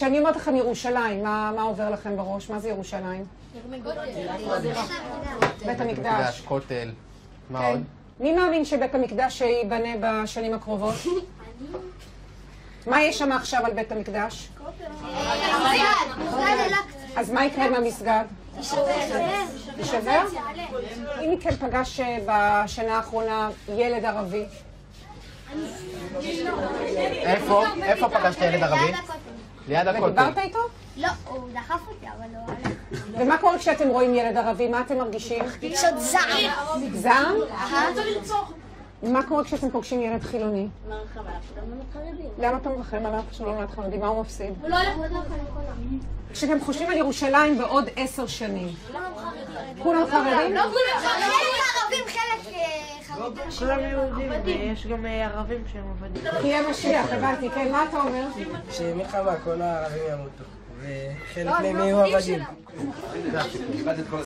כשאני אומרת לכם ירושלים, מה עובר לכם בראש? מה זה ירושלים? בית המקדש. כותל. מה עוד? מי מאמין שבית המקדש ייבנה בשנים הקרובות? מה יש שם עכשיו על בית המקדש? אז מה יקרה עם המסגד? יישבר? אם מכן פגש בשנה האחרונה ילד ערבי? איפה פגשת ילד ערבי? ליד הכותל. ודיברת איתו? לא, הוא דחף אותי, אבל לא הלך. ומה קורה כשאתם רואים ילד ערבי? מה אתם מרגישים? פשוט זעם. זעם? מה קורה כשאתם פוגשים ילד חילוני? למה אתה מרחם עליו שלא נולד חרדי? מה הוא מפסיד? הוא לא הולך לדבר. כשאתם חושבים על ירושלים בעוד 10 שנים, כולם חרדים? לא כולם חרדים. חלק ערבים, חלק חרדים. כולם יהודים, ויש גם ערבים שהם עבדים. תהיה משיח, הבנתי, כן, מה אתה אומר? שמלחמה כל הערבים ימותו, וחלק מהם יהיו עבדים.